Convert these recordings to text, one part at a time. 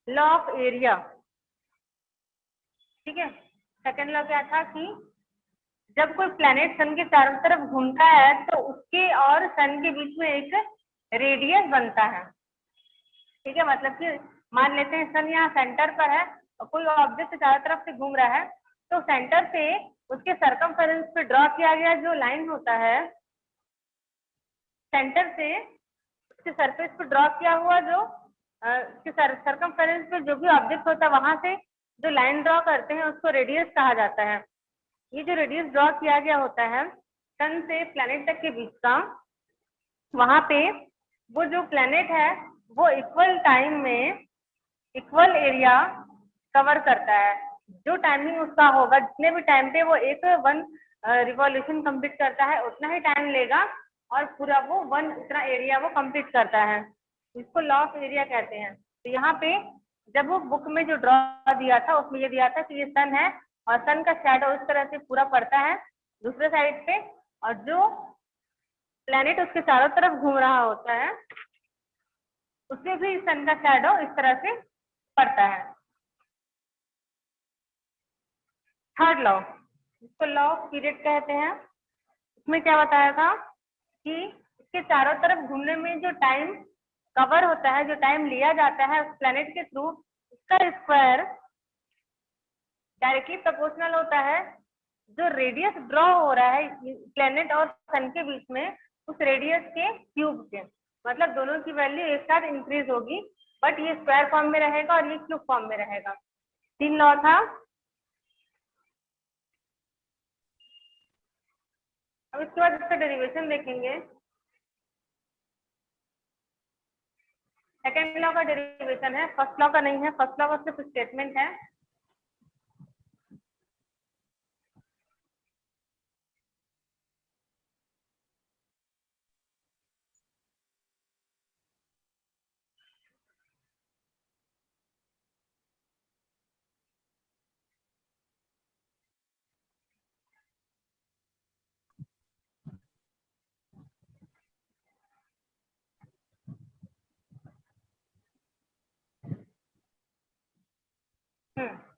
Law of area, ठीक है। Second law क्या था कि जब कोई प्लैनेट सन के चारों तरफ घूमता है तो उसके और सन के बीच में एक रेडियस बनता है, ठीक है। मतलब कि मान लेते हैं सन यहाँ सेंटर पर है और कोई ऑब्जेक्ट चारों तरफ से घूम रहा है, तो सेंटर से उसके सरकमफेरेंस पे ड्रॉ किया गया जो लाइन होता है, सेंटर से उसके सरफेस पे ड्रॉ किया हुआ जो सरकमफेरेंस पे जो भी ऑब्जेक्ट होता है वहां से जो लाइन ड्रॉ करते हैं उसको रेडियस कहा जाता है। ये जो रेडियस ड्रॉ किया गया होता है सन से प्लैनेट तक के बीच का, वहां पे वो जो प्लैनेट है वो इक्वल टाइम में इक्वल एरिया कवर करता है। जो टाइमिंग उसका होगा, जितने भी टाइम पे वो एक वन रिवॉल्यूशन कंप्लीट करता है उतना ही टाइम लेगा और पूरा वो वन इतना एरिया वो कंप्लीट करता है। इसको लॉ ऑफ एरिया कहते हैं। तो यहाँ पे जब वो बुक में जो ड्रॉ दिया था उसमें ये दिया था कि ये सन है और सन का शैडो इस तरह से पूरा पड़ता है दूसरे साइड पे, और जो प्लैनेट उसके चारों तरफ घूम रहा होता है उसमें भी सन का शैडो इस तरह से पड़ता है। थर्ड लॉ, इसको लॉ ऑफ पीरियड कहते हैं। इसमें क्या बताया था कि इसके चारों तरफ घूमने में जो टाइम कवर होता है, जो टाइम लिया जाता है उस प्लैनेट के थ्रू, उसका स्क्वायर डायरेक्टली प्रोपोर्शनल होता है जो रेडियस ड्रॉ हो रहा है प्लैनेट और सन के बीच में उस रेडियस के क्यूब के। मतलब दोनों की वैल्यू एक साथ इंक्रीज होगी, बट ये स्क्वायर फॉर्म में रहेगा और ये क्यूब फॉर्म में रहेगा। 3 लॉ था। अब इसके बाद इसका डेरिवेशन देखेंगे। सेकेंड लॉ का डेरिवेशन है, फर्स्ट लॉ का नहीं है। फर्स्ट लॉ का सिर्फ स्टेटमेंट है।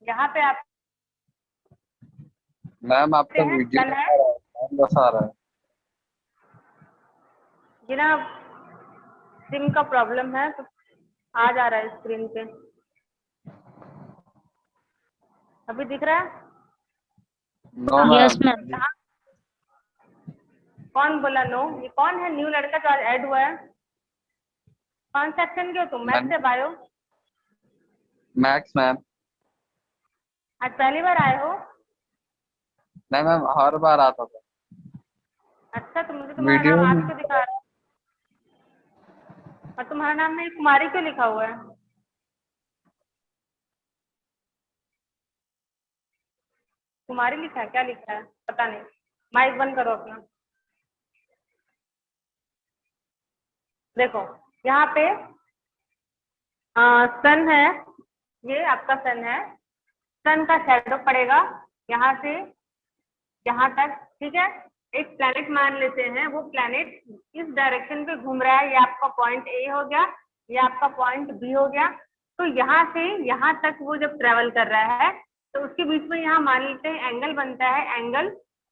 यहाँ पे आप मैम आपका वीडियो सन है, बस आ रहा है। ये ना सिम का प्रॉब्लम है तो आ जा रहा है स्क्रीन पे। अभी दिख रहा है? No yes ma'am. मैम। कहाँ? कौन बोला नो? ये कौन है न्यू लड़का जो आज ऐड हुआ है? कौन सेक्शन के हो तुम, मैथ से बायो? Max ma'am. आज पहली बार आए हो? नहीं मैम, हर बार आता था। अच्छा, तो मुझे तुम्हारा वीडियो नाम आज में क्यों दिखा रहा है और तुम्हारा नाम में कुमारी क्यों लिखा हुआ है? कुमारी लिखा है, क्या लिखा है पता नहीं। माइक बंद करो अपना। देखो यहाँ पे सन है, ये आपका सन है। सन का शैडो पड़ेगा यहाँ से यहाँ तक, ठीक है। एक प्लैनेट मान लेते हैं, वो प्लैनेट इस डायरेक्शन पे घूम रहा है। ये आपका पॉइंट ए हो गया, ये आपका पॉइंट बी हो गया। तो यहाँ से यहाँ तक वो जब ट्रेवल कर रहा है तो उसके बीच में यहाँ मान लेते हैं एंगल बनता है, एंगल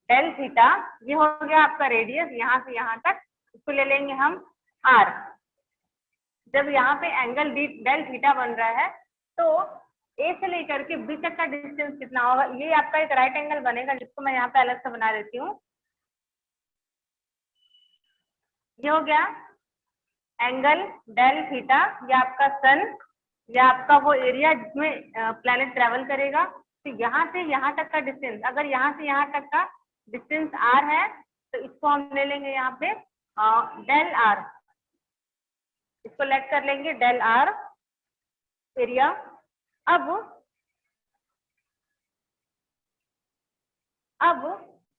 डेल थीटा। ये हो गया आपका रेडियस यहाँ से यहाँ तक, इसको ले लेंगे हम आर। जब यहाँ पे एंगल डेल थीटा बन रहा है तो ए से लेकर के बी तक का डिस्टेंस कितना होगा? ये आपका एक राइट एंगल बनेगा जिसको मैं यहाँ पे अलग से बना देती हूँ। ये हो गया एंगल डेल थीटा, ये आपका सन, ये आपका वो एरिया जिसमें प्लैनेट ट्रेवल करेगा। तो यहाँ से यहाँ तक का डिस्टेंस, अगर यहाँ से यहाँ तक का डिस्टेंस आर है तो इसको हम ले लेंगे यहाँ पे डेल आर, इसको लेट कर लेंगे डेल आर एरिया। अब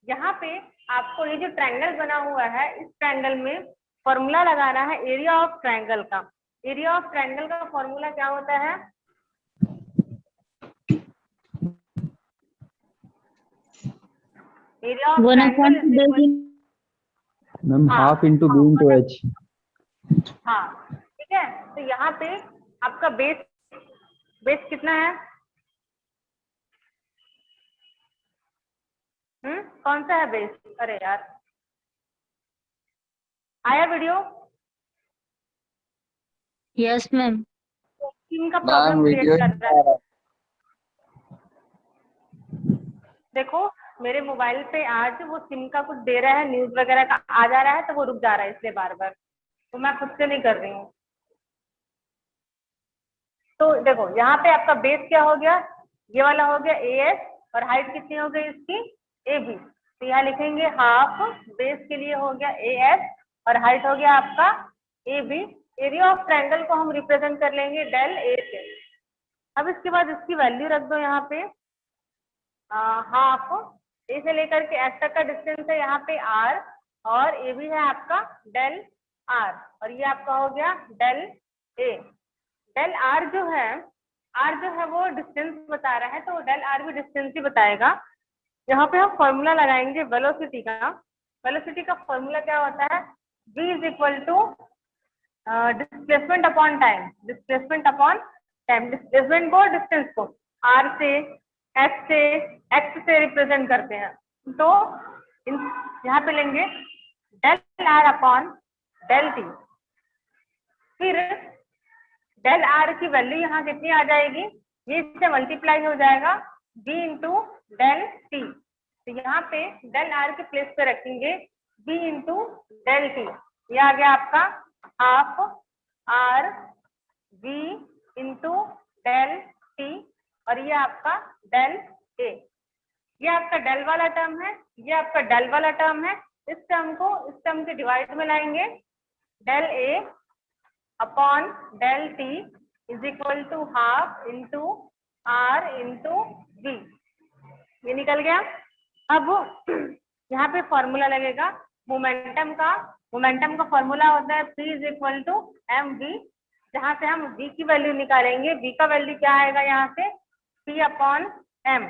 यहाँ पे आपको ये जो ट्रायंगल बना हुआ है इस ट्रायंगल में फॉर्मूला लगाना है एरिया ऑफ ट्रायंगल का। एरिया ऑफ ट्रायंगल का फॉर्मूला क्या होता है? Area of triangle is equal ma'am half into B into H. हाँ ठीक है। तो यहाँ पे आपका बेस बेस कितना है? कौन सा है बेस? अरे यार, आया वीडियो? Yes ma'am. सिम का मैम प्रॉब्लम क्रिएट वीडियो कर नहीं रहा आ है। रहा। देखो मेरे मोबाइल पे आज वो सिम का कुछ दे रहा है, न्यूज वगैरह का आ जा रहा है, तो वो रुक जा रहा है इसलिए बार बार, तो मैं खुद से नहीं कर रही हूँ। तो देखो यहाँ पे आपका बेस क्या हो गया? ये वाला हो गया AS, और हाइट कितनी हो गई इसकी? AB। तो यहाँ लिखेंगे हाफ, बेस के लिए हो गया AS और हाइट हो गया आपका AB। एरिया ऑफ ट्रायंगल को हम रिप्रेजेंट कर लेंगे डेल A से। अब इसके बाद इसकी वैल्यू रख दो यहाँ पे हाफ, ए से लेकर के एस तक का डिस्टेंस है यहाँ पे R, और ए भी है आपका डेल R, और ये आपका हो गया डेल A। डेल R जो है वो डिस्टेंस बता रहा है, तो डेल R भी डिस्टेंस ही बताएगा। यहाँ पे हम फॉर्मूला लगाएंगे वेलोसिटी का। वेलोसिटी का फॉर्मूला क्या होता है? v is equal to displacement upon time. Displacement upon time, displacement को डिस्टेंस को R से, S से, X से रिप्रेजेंट करते हैं, तो यहाँ पे लेंगे del R upon del T। फिर डेल R की वैल्यू यहाँ कितनी आ जाएगी? ये इससे मल्टीप्लाई हो जाएगा v इंटू डेल T। तो यहाँ पे डेल R के प्लेस पे रखेंगे v इंटू डेल T। ये आ गया आपका half R v into del T, और ये आपका डेल A। ये आपका डेल वाला टर्म है, ये आपका डेल वाला टर्म है। इस टर्म को इस टर्म के डिवाइड में लाएंगे, del A upon del T is equal to half into R into V। ये निकल गया। अब यहाँ पे फॉर्मूला लगेगा मोमेंटम का। मोमेंटम का फॉर्मूला होता है P is equal to mv, जहाँ से हम v की वैल्यू निकालेंगे। v का वैल्यू क्या आएगा यहाँ से? P अपॉन m,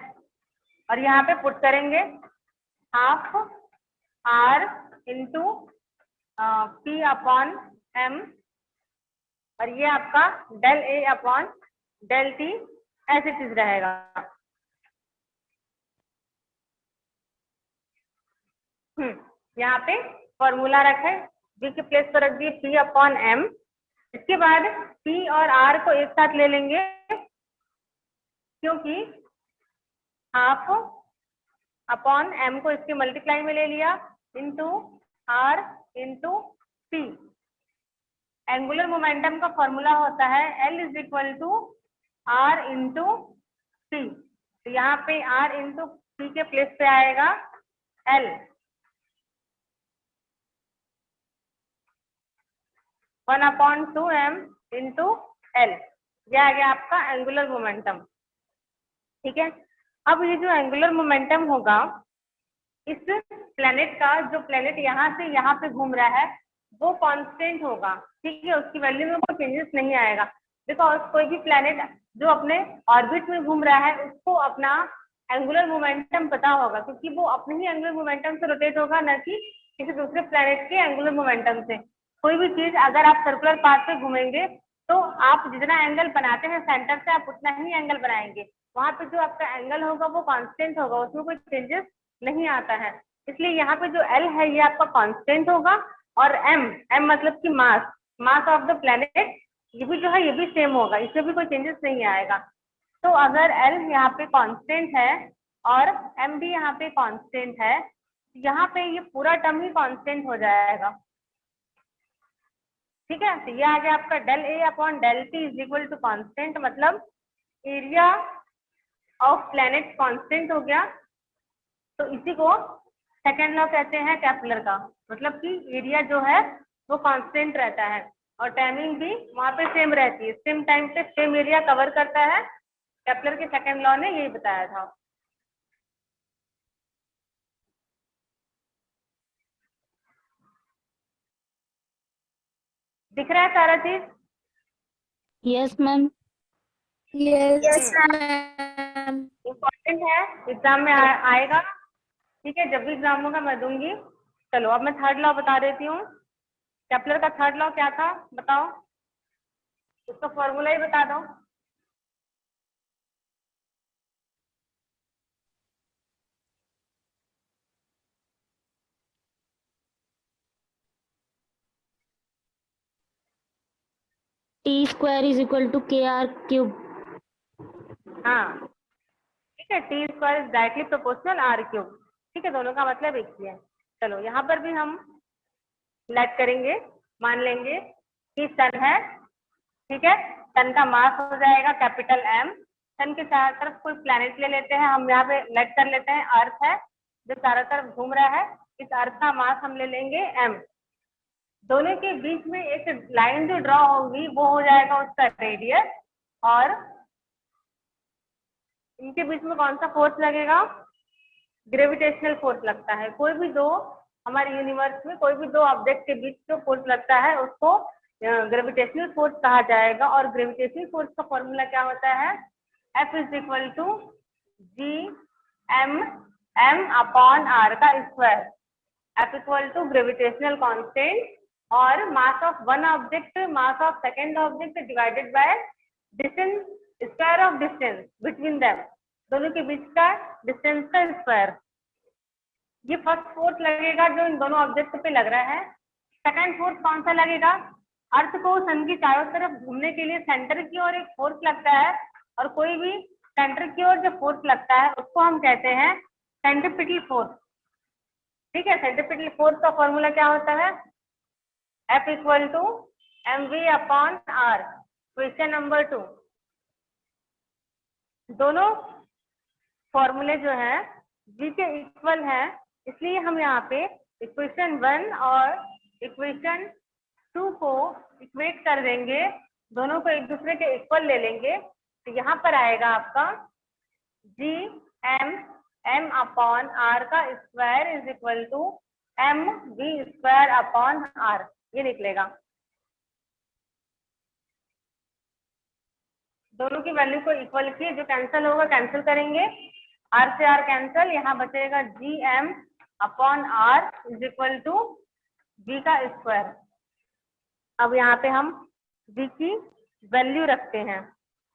और यहाँ पे पुट करेंगे half R into P upon m, और ये आपका del A upon del T ऐसे चीज रहेगा। यहाँ पे फॉर्मूला रखे, v के प्लेस पर रख दिए P अपॉन m। इसके बाद P और R को एक साथ ले लेंगे, क्योंकि हाफ अपॉन m को इसके मल्टीप्लाई में ले लिया, into R into P। Angular momentum का फॉर्मूला होता है L is equal to R into P। तो यहाँ पे R इंटू P के प्लेस पे आएगा L, 1/2m इंटू L। यह आ गया आपका एंगुलर मोमेंटम। ठीक है, अब ये जो एंगुलर मोमेंटम होगा, इस प्लेनेट का, जो प्लेनेट यहाँ से यहाँ पे घूम रहा है, वो कांस्टेंट होगा। ठीक है, उसकी वैल्यू में कोई चेंजेस नहीं आएगा। बिकॉज कोई भी प्लेनेट जो अपने ऑर्बिट में घूम रहा है, उसको अपना एंगुलर मोमेंटम पता होगा, क्योंकि वो अपने ही एंगुलर मोमेंटम से रोटेट होगा, न कि किसी दूसरे प्लेनेट के एंगुलर मोमेंटम से। कोई भी चीज अगर आप सर्कुलर पाथ पे घूमेंगे, तो आप जितना एंगल बनाते हैं सेंटर से, आप उतना ही एंगल बनाएंगे। वहां पे जो आपका एंगल होगा वो कांस्टेंट होगा, उसमें कोई चेंजेस नहीं आता है। इसलिए यहाँ पे जो L है ये आपका कांस्टेंट होगा, और M मतलब कि मास ऑफ द प्लेनेट, ये भी जो है ये भी सेम होगा, इसमें भी कोई चेंजेस नहीं आएगा। तो अगर L यहाँ पे कांस्टेंट है और M भी यहाँ पे कांस्टेंट है, यहाँ पे ये पूरा टर्म ही कांस्टेंट हो जाएगा। ठीक है, तो ये आ गया आपका del A upon del T is equal to constant, मतलब एरिया ऑफ प्लेनेट कांस्टेंट हो गया। तो इसी को सेकेंड लॉ कहते हैं केपलर का, मतलब कि एरिया जो है वो कांस्टेंट रहता है और टाइमिंग भी वहां पे सेम रहती है, सेम टाइम पे सेम एरिया कवर करता है। केपलर के सेकेंड लॉ ने यही बताया था। दिख रहा है सारा चीज? Yes ma'am. Yes ma'am. Important है, एग्जाम में आएगा। ठीक है, जब भी एग्जाम होगा मैं दूंगी। चलो अब मैं थर्ड लॉ बता देती हूँ। केपलर का थर्ड लॉ क्या था बताओ, उसका फॉर्मूला ही बता दो। T square is equal to K R cube. हाँ ठीक है, T square is directly proportional R cube. ठीक है, दोनों का मतलब एक ही है। चलो यहाँ पर भी हम लेट करेंगे, मान लेंगे कि सन है। ठीक है, सन का मास हो जाएगा कैपिटल एम। सन के चारों तरफ कोई प्लैनेट ले लेते हैं, हम यहाँ पे लेट कर लेते हैं अर्थ है जो चारों तरफ घूम रहा है। इस अर्थ का मास हम ले लेंगे एम। दोनों के बीच में एक लाइन जो ड्रॉ होगी वो हो जाएगा उसका रेडियस, और इनके बीच में कौन सा फोर्स लगेगा? ग्रेविटेशनल फोर्स लगता है। कोई भी दो हमारे यूनिवर्स में कोई भी दो ऑब्जेक्ट के बीच जो फोर्स लगता है उसको ग्रेविटेशनल फोर्स कहा जाएगा। और ग्रेविटेशनल फोर्स का फॉर्मूला क्या होता है? F is equal to G M upon R का square. F equal to gravitational constant और mass of one object mass of second object divided by distance, square of distance between them, दोनों के बीच का distance का square. ये first force लगेगा जो इन दोनों ऑब्जेक्ट पे लग रहा है। सेकंड फोर्स कौन सा लगेगा? अर्थ को सन की चारों तरफ घूमने के लिए सेंटर की ओर एक फोर्स लगता है, और कोई भी सेंटर की ओर जो फोर्स लगता है उसको हम कहते हैं सेंट्रीपिटल फोर्स। ठीक है, सेंट्रीपिटल फोर्स का फॉर्मूला क्या होता है? F equal to mv upon R. Question number 2। दोनों फॉर्मूले जो है v के इक्वल है, इसलिए हम यहाँ पे इक्वेशन 1 और इक्वेशन 2 को इक्वेट कर देंगे, दोनों को एक दूसरे के इक्वल ले लेंगे। तो यहाँ पर आएगा आपका जी एम अपॉन आर का square is equal to M V square upon R, ये निकलेगा। दोनों की वैल्यू को इक्वल किए, जो कैंसिल होगा कैंसिल करेंगे, आर से आर कैंसिल, यहाँ बचेगा G M upon R is equal to V का स्क्वायर। अब यहाँ पे हम v की वैल्यू रखते हैं।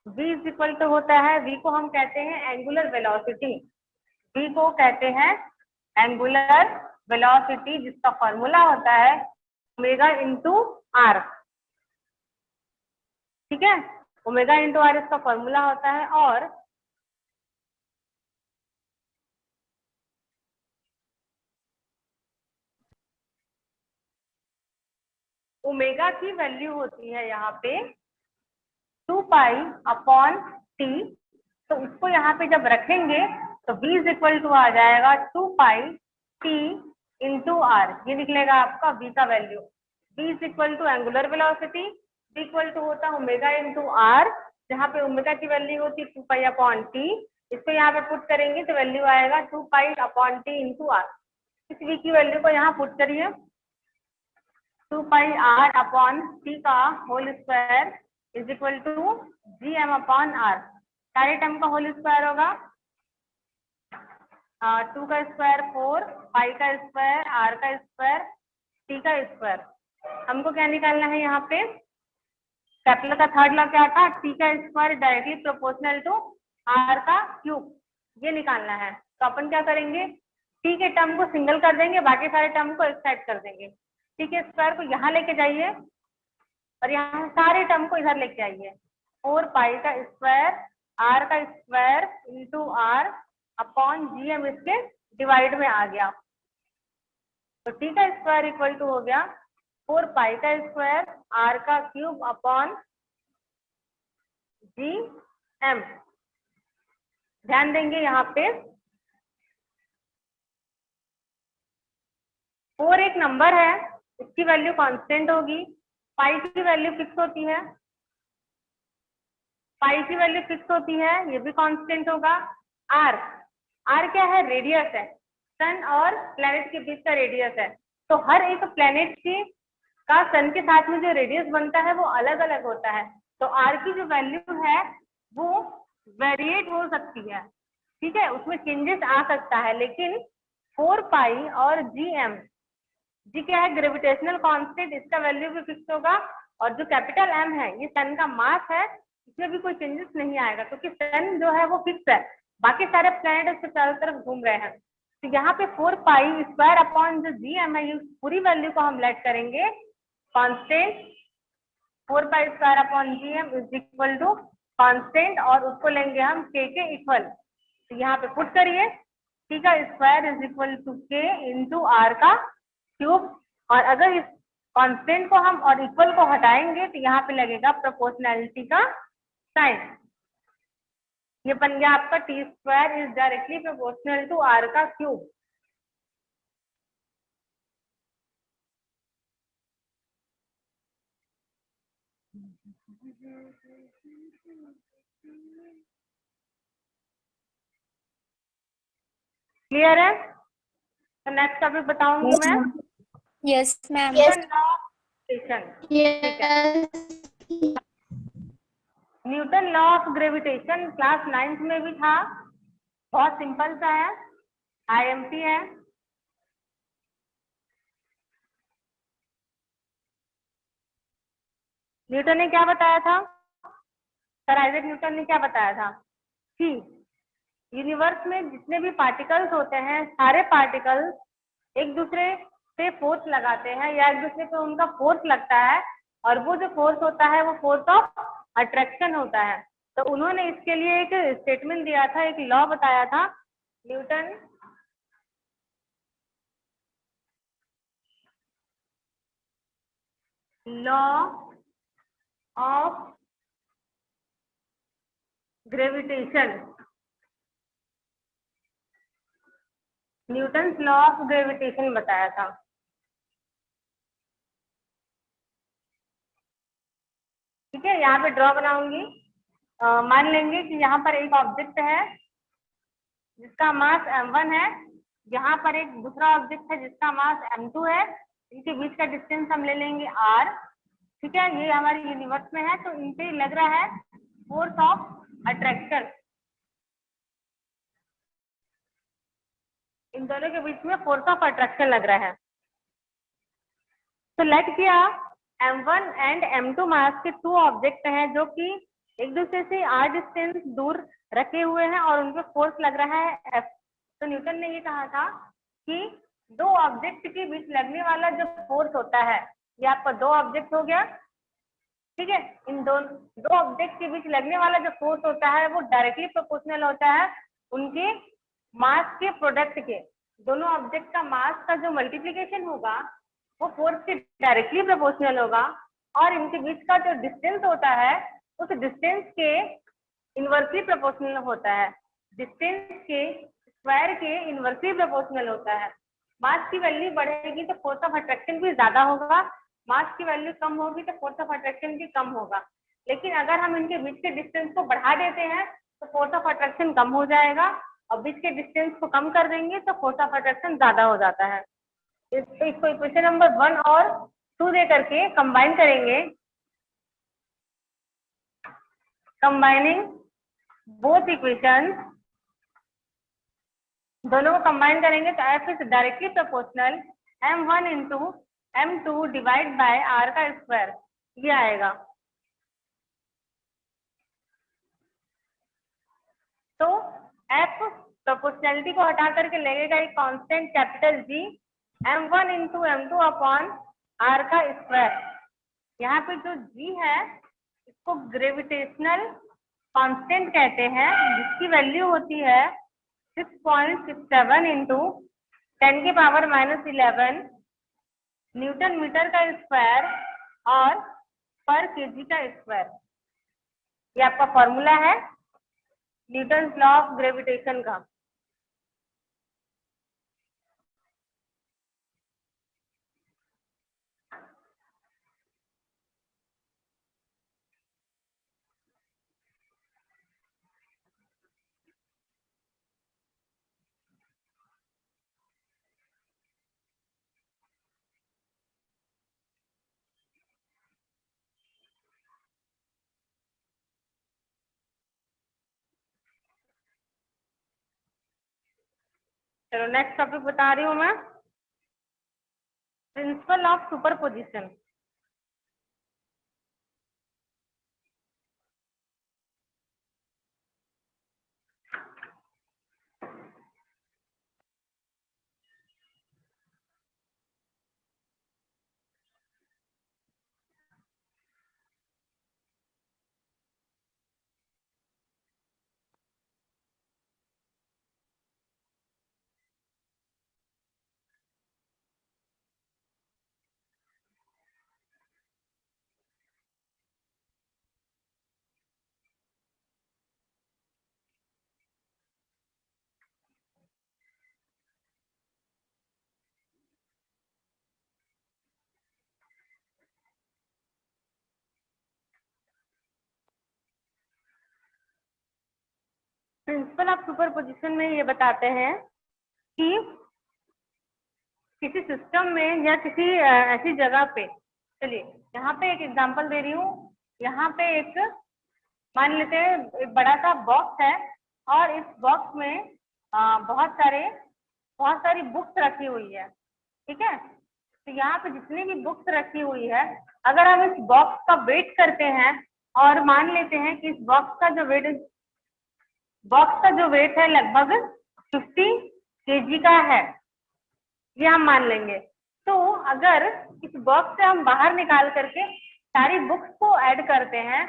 v इज इक्वल टू होता है, v को हम कहते हैं एंगुलर वेलोसिटी। v को कहते हैं एंगुलर वेलोसिटी, जिसका फॉर्मूला होता है ओमेगा इंटू आर। ठीक है, ओमेगा इंटू आर इसका फॉर्मूला होता है। और ओमेगा की वैल्यू होती है यहाँ पे 2 पाई अपॉन टी। तो उसको यहाँ पे जब रखेंगे तो v इज इक्वल टू आ जाएगा 2 पाई टी इंटू आर, ये निकलेगा आपका v का value. v is equal to angular velocity, v equal to होता है ओमेगा इंटू आर, जहाँ पे ओमेगा की वैल्यू होती है 2 पाई अपॉन टी। इसको यहाँ पे पुट करेंगे तो वैल्यू आएगा 2 pi upon T into R. इस v की वैल्यू को यहाँ पुट करिए, 2 पाई आर अपॉन टी का whole square is equal to G M upon R. सारे टर्म का होल स्क्वायर होगा, 2 का स्क्वायर 4, पाई का स्क्वायर, आर का स्क्वायर, टी का स्क्वायर। हमको क्या निकालना है यहाँ पे? कैपिटल का थर्ड लॉ क्या था? टी का square directly proportional to R का क्यूब, ये निकालना है। तो अपन क्या करेंगे, टी के टर्म को सिंगल कर देंगे, बाकी सारे टर्म को एक साइड कर देंगे। टी के स्क्वायर को यहाँ लेके जाइए और यहाँ सारे टर्म को इधर लेके आइए। 4 पाई का स्क्वायर, आर का square into R upon G M इसके डिवाइड में आ गया। तो टी का स्क्वायर इक्वल टू हो गया 4 पाई का स्क्वायर, आर का क्यूब अपॉन जी एम। ध्यान देंगे यहाँ पे 4 एक नंबर है, इसकी वैल्यू कांस्टेंट होगी। पाई की वैल्यू फिक्स होती है, पाई की वैल्यू फिक्स होती है, ये भी कांस्टेंट होगा। आर, आर क्या है? रेडियस है, सन और प्लेनेट के बीच का रेडियस है। तो हर एक प्लेनेट की का सन के साथ में जो रेडियस बनता है वो अलग अलग होता है। तो आर की जो वैल्यू है वो वेरिएट हो सकती है, ठीक है, उसमें चेंजेस आ सकता है। लेकिन 4 पाई और जी एम, जी क्या है? ग्रेविटेशनल कांस्टेंट, इसका वैल्यू भी फिक्स होगा। और जो कैपिटल एम है ये सन का मास है, इसमें भी कोई चेंजेस नहीं आएगा, क्योंकि सन जो है वो फिक्स है, बाकी सारे प्लैनेट उसके चारों तरफ घूम रहे हैं। तो यहाँ पे 4 पाई स्क्वायर अपॉन जो जी एम है, ये पूरी वैल्यू को हम लेट करेंगे constant 4 pi square upon G M is equal to constant, और उसको लेंगे हम के इक्वल, तो यहाँ पे पुट करिए, टी का स्क्वायर इज इक्वल टू के इंटू आर का क्यूब, और अगर इस कांस्टेंट को हम और इक्वल को हटाएंगे तो यहाँ पे लगेगा प्रोपोर्शनैलिटी का साइन। ये बन गया आपका T square is directly proportional to R का क्यूब। क्लियर है? तो नेक्स्ट टॉपिक बताऊंगी मैं, yes ma'am. Newton law of gravitation class 9th में भी था, बहुत सिंपल सा है, आईएमपी है। न्यूटन ने क्या बताया था, सर आइजैक न्यूटन ने क्या बताया था कि यूनिवर्स में जितने भी पार्टिकल्स होते हैं, सारे पार्टिकल्स एक दूसरे से फोर्स लगाते हैं या एक दूसरे पे उनका फोर्स लगता है, और वो जो फोर्स होता है वो फोर्स ऑफ अट्रैक्शन होता है। तो उन्होंने इसके लिए एक स्टेटमेंट दिया था, एक लॉ बताया था, Newton law of gravitation, Newton law of gravitation बताया था। ठीक है, यहाँ पे ड्रॉ बनाऊंगी। मान लेंगे कि यहाँ पर एक ऑब्जेक्ट है जिसका मास m1 है, यहाँ पर एक दूसरा ऑब्जेक्ट है जिसका मास m2 है, इनके बीच का डिस्टेंस हम ले लेंगे r। ठीक है, ये हमारी यूनिवर्स में है, तो इनसे लग रहा है फोर्स ऑफ अट्रैक्शन, इन दोनों के बीच में फोर्स ऑफ अट्रैक्शन लग रहा है। तो लेट किया m1 एंड m2 मास के 2 ऑब्जेक्ट हैं जो कि एक दूसरे से r डिस्टेंस दूर रखे हुए हैं और उनपे फोर्स लग रहा है F। तो न्यूटन ने ये कहा था कि दो ऑब्जेक्ट के बीच लगने वाला जो फोर्स होता है, ये आपका दो ऑब्जेक्ट हो गया। ठीक है, इन दो ऑब्जेक्ट के बीच लगने वाला जो फोर्स होता है वो डायरेक्टली प्रोपोर्शनल होता है उनके मास के प्रोडक्ट के। दोनों ऑब्जेक्ट का मास का जो मल्टीप्लीकेशन होगा वो फोर्स के डायरेक्टली प्रोपोर्शनल होगा, और इनके बीच का जो डिस्टेंस होता है उस डिस्टेंस के इनवर्सली प्रोपोर्शनल होता है, डिस्टेंस के स्क्वायर के इनवर्सली प्रोपोर्शनल होता है। मास की वैल्यू बढ़ेगी तो फोर्स ऑफ अट्रैक्शन भी ज्यादा होगा, मास की वैल्यू कम होगी तो फोर्स ऑफ अट्रैक्शन भी कम होगा। लेकिन अगर हम इनके बीच के डिस्टेंस को बढ़ा देते हैं तो फोर्स ऑफ अट्रैक्शन कम हो जाएगा, और बीच के डिस्टेंस को कम कर देंगे तो फोर्स ऑफ अट्रैक्शन ज्यादा हो जाता है। इसको इक्वेशन नंबर 1 और 2 दे करके कंबाइन करेंगे, कंबाइनिंग बोथ इक्वेशंस, दोनों को कंबाइन करेंगे तो F is directly proportional m1 into m2 divide by r का स्क्वायर, ये आएगा। तो F प्रोपोर्शनैलिटी को हटा करके लगेगा एक constant capital G, m1 into m2 upon r का स्क्वायर। यहाँ पे जो G है इसको ग्रेविटेशनल कांस्टेंट कहते हैं, जिसकी वैल्यू होती है 6.67 इंटू 10 की पावर -11 न्यूटन मीटर का स्क्वायर और पर केजी का स्क्वायर। ये आपका फॉर्मूला है न्यूटन लॉ ऑफ ग्रेविटेशन का। चलो नेक्स्ट टॉपिक बता रही हूँ मैं, principle of superposition. Principle of superposition में ये बताते हैं कि किसी सिस्टम में या किसी ऐसी जगह पे, चलिए यहाँ पे एक एग्जांपल दे रही हूँ। यहाँ पे एक मान लेते हैं एक बड़ा सा बॉक्स है और इस बॉक्स में बहुत सारी बुक्स रखी हुई है, ठीक है। तो यहाँ पे जितनी भी बुक्स रखी हुई है, अगर हम इस बॉक्स का वेट करते हैं और मान लेते हैं कि इस बॉक्स का जो वेट है लगभग 50 kg का है, ये हम मान लेंगे। तो अगर इस बॉक्स से हम बाहर निकाल करके सारी बुक्स को ऐड करते हैं,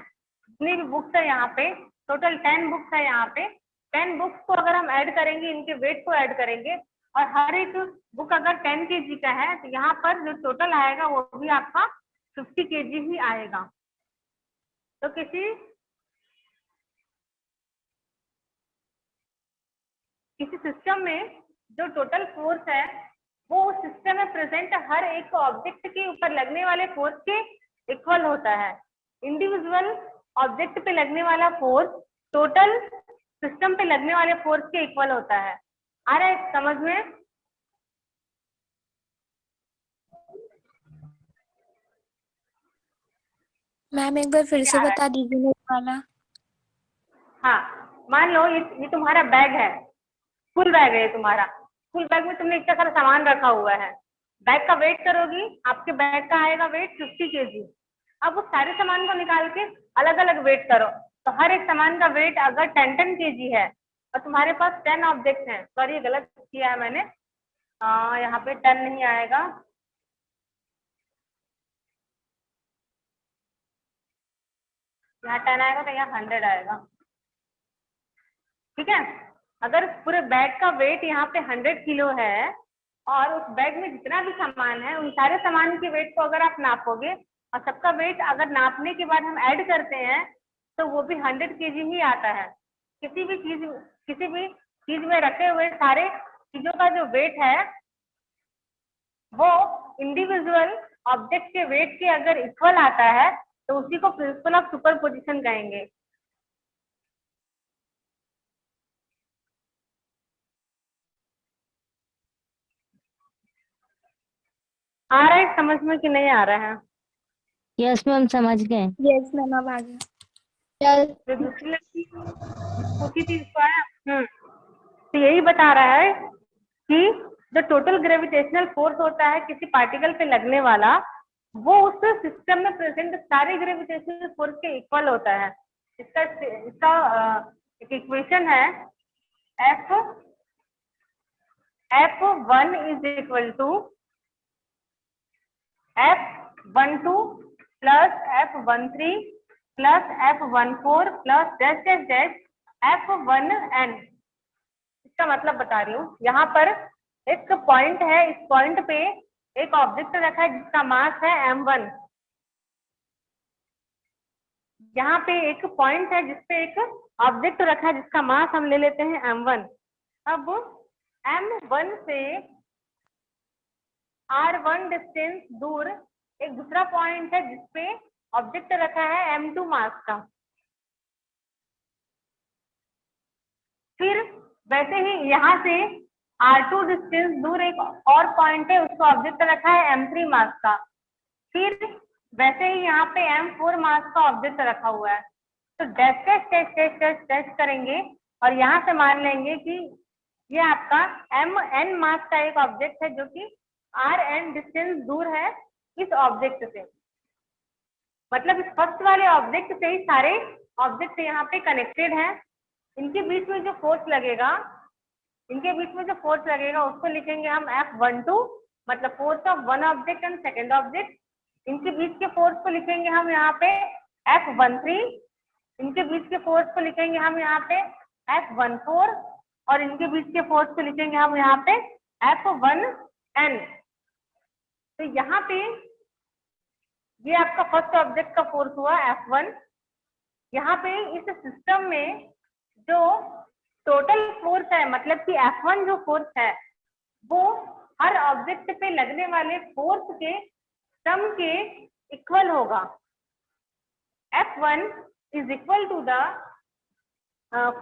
जितनी भी बुक्स है यहाँ पे टोटल 10 बुक्स है, यहाँ पे 10 बुक्स को अगर हम ऐड करेंगे, इनके वेट को ऐड करेंगे और हर एक बुक अगर 10 kg का है, तो यहाँ पर जो टोटल आएगा वो भी आपका 50 kg ही आएगा। तो किसी सिस्टम में जो टोटल फोर्स है वो उस सिस्टम में प्रेजेंट हर एक ऑब्जेक्ट के ऊपर लगने वाले फोर्स के इक्वल होता है। इंडिविजुअल ऑब्जेक्ट पे लगने वाला फोर्स टोटल सिस्टम पे लगने वाले फोर्स के इक्वल होता है। आ रहा है समझ में? मैम एक बार फिर से बता दीजिए ये वाला। हाँ, मान लो ये तुम्हारा बैग है, फुल बैग है ये तुम्हारा। फुल बैग में तुमने इतना सारा सामान रखा हुआ है। बैग का वेट करोगी, आपके बैग का आएगा वेट 50 kg। अब उस सारे सामान को निकाल के अलग अलग वेट करो, तो हर एक सामान का वेट अगर 10 kg है और तुम्हारे पास 10 ऑब्जेक्ट हैं, सॉरी गलत किया है मैंने, यहाँ पे 10 नहीं आएगा, यहाँ 10 आएगा तो यहाँ 100 आएगा, ठीक है। अगर पूरे बैग का वेट यहाँ पे 100 किलो है और उस बैग में जितना भी सामान है उन सारे सामान के वेट को अगर आप नापोगे और सबका वेट अगर नापने के बाद हम ऐड करते हैं तो वो भी 100 kg ही आता है। किसी भी चीज में रखे हुए सारे चीजों का जो वेट है वो इंडिविजुअल ऑब्जेक्ट के वेट के अगर इक्वल आता है तो उसी को प्रिंसिपल ऑफ सुपरपोजिशन कहेंगे। आ रहा है समझ में कि नहीं आ रहा है? यस मैम, समझ गए। यस मैम अब आ गया। जो दूसरी लड़की पूछी थी इसको आया। तो यही बता रहा है कि जो टोटल ग्रेविटेशनल फोर्स होता है किसी पार्टिकल पे लगने वाला, वो उस सिस्टम में प्रेजेंट सारे ग्रेविटेशनल फोर्स के इक्वल होता है। इसका एक इक्वेशन है, F1 is equal to F12 plus F13 plus F14 plus dash dash dash F1n। इसका मतलब बता रही हूँ, यहाँ पर एक पॉइंट है, इस पॉइंट पे एक ऑब्जेक्ट रखा है जिसका मास है m1। यहाँ पे एक पॉइंट है जिसपे एक ऑब्जेक्ट रखा है जिसका मास हम ले लेते हैं m1। अब m1 से r1 डिस्टेंस दूर एक दूसरा पॉइंट है जिसपे ऑब्जेक्ट रखा है m2 मास का। फिर वैसे ही यहाँ से r2 डिस्टेंस दूर एक और पॉइंट है, उसको ऑब्जेक्ट रखा है m3 मास का। फिर वैसे ही यहाँ पे m4 मास का ऑब्जेक्ट रखा हुआ है। तो dash dash dash dash dash dash करेंगे और यहाँ से मान लेंगे कि ये आपका mn मास का एक ऑब्जेक्ट है जो कि rn डिस्टेंस दूर है इस ऑब्जेक्ट से। मतलब इस फर्स्ट वाले ऑब्जेक्ट से ही सारे ऑब्जेक्ट यहाँ पे कनेक्टेड हैं। इनके बीच में जो फोर्स लगेगा, उसको लिखेंगे हम F12, मतलब force of one object and second object. इनके बीच के फोर्स को लिखेंगे हम यहाँ पे F13, इनके बीच के फोर्स को लिखेंगे हम यहाँ पे F14 और इनके बीच के फोर्स को लिखेंगे हम यहाँ पे F1n। तो यहाँ पे ये आपका फर्स्ट ऑब्जेक्ट का फोर्स हुआ F1। यहाँ पे इस सिस्टम में जो टोटल फोर्स है, मतलब कि F1 जो फोर्स है वो हर ऑब्जेक्ट पे लगने वाले फोर्स के सम के इक्वल होगा। F1 is equal to the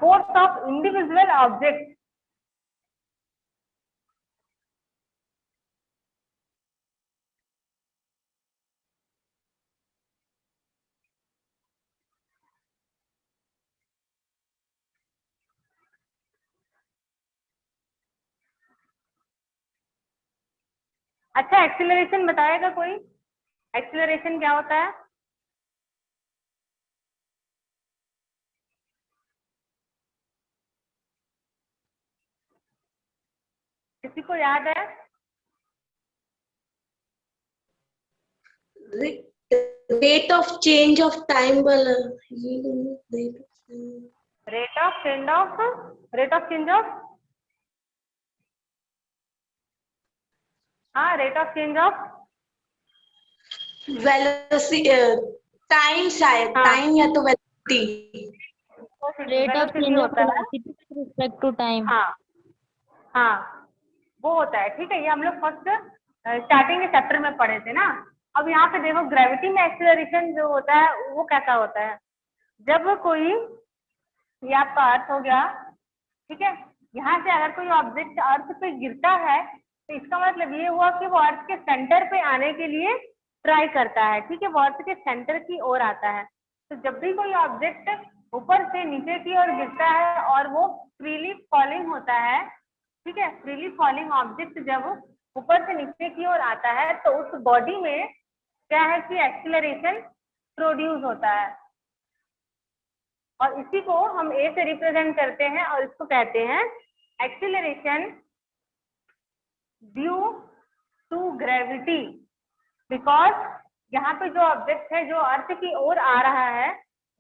force of individual objects. अच्छा, एक्सीलरेशन बताएगा कोई? एक्सीलरेशन क्या होता है? किसी को याद है? Rate of change of time वाला ये रेट ऑफ चेंज ऑफ हाँ, rate of change of velocity time, शायद हाँ। टाइम या तो velocity. Rate of change of velocity with respect to time. हाँ हाँ, वो होता है। ठीक है, ये हम लोग फर्स्ट स्टार्टिंग के चैप्टर में पढ़े थे ना। अब यहाँ पे देखो, ग्रेविटी में एक्सीलरेशन जो होता है वो कैसा होता है? जब कोई, ये आपका अर्थ हो गया, ठीक है, यहाँ से अगर कोई ऑब्जेक्ट अर्थ पे गिरता है तो इसका मतलब ये हुआ कि वो अर्थ के सेंटर पे आने के लिए ट्राई करता है। ठीक है, वो अर्थ के सेंटर की ओर आता है। तो जब भी कोई ऑब्जेक्ट ऊपर से नीचे की ओर गिरता है और वो फ्रीली फॉलिंग होता है, ठीक है, फ्रीली फॉलिंग ऑब्जेक्ट जब ऊपर से नीचे की ओर आता है तो उस बॉडी में क्या है कि एक्सीलरेशन प्रोड्यूस होता है, और इसी को हम ए से रिप्रेजेंट करते हैं और इसको कहते हैं acceleration due to gravity. Because यहाँ पे जो ऑब्जेक्ट है जो अर्थ की ओर आ रहा है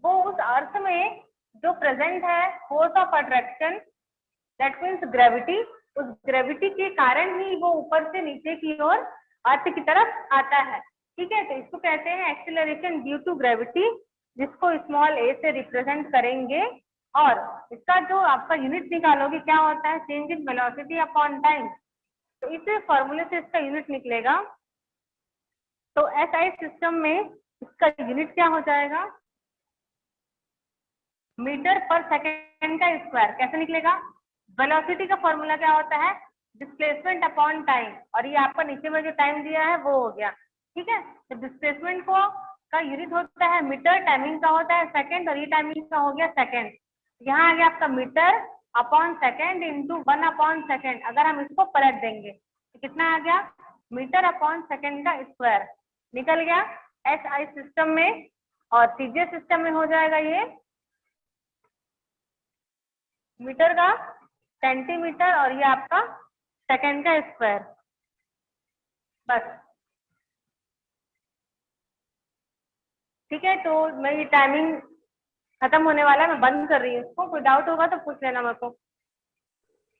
वो उस अर्थ में जो प्रेजेंट है force of attraction, that means gravity, उस ग्रेविटी के कारण ही वो ऊपर से नीचे की ओर अर्थ की तरफ आता है। ठीक है, तो इसको कहते हैं एक्सीलरेशन ड्यू टू ग्रेविटी, जिसको स्मॉल ए से रिप्रेजेंट करेंगे। और इसका जो आपका यूनिट निकालोगे क्या होता है? Change in velocity upon time. तो इस फॉर्मूले से इसका यूनिट निकलेगा। तो एसआई सिस्टम में इसका यूनिट क्या हो जाएगा? मीटर पर सेकेंड का स्क्वायर। कैसे निकलेगा? वेलोसिटी का फॉर्मूला क्या होता है? डिस्प्लेसमेंट अपॉन टाइम, और ये आपका नीचे में जो टाइम दिया है वो हो गया। ठीक है, तो डिस्प्लेसमेंट को का यूनिट होता है मीटर, टाइमिंग का होता है सेकंड, और ये टाइमिंग का हो गया सेकंड। यहाँ आ गया आपका meter upon second into 1 upon second. अगर हम इसको पलट देंगे तो कितना आ गया? मीटर अपॉन सेकंड का स्क्वायर निकल गया एसआई सिस्टम में। और सीजीएस सिस्टम में हो जाएगा ये मीटर का सेंटीमीटर और ये आपका सेकंड का स्क्वायर। बस ठीक है, तो मैं ये टाइमिंग खत्म होने वाला है, मैं बंद कर रही हूँ इसको। कोई डाउट होगा तो पूछ लेना मेरे को।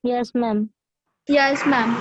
Yes ma'am. Yes ma'am.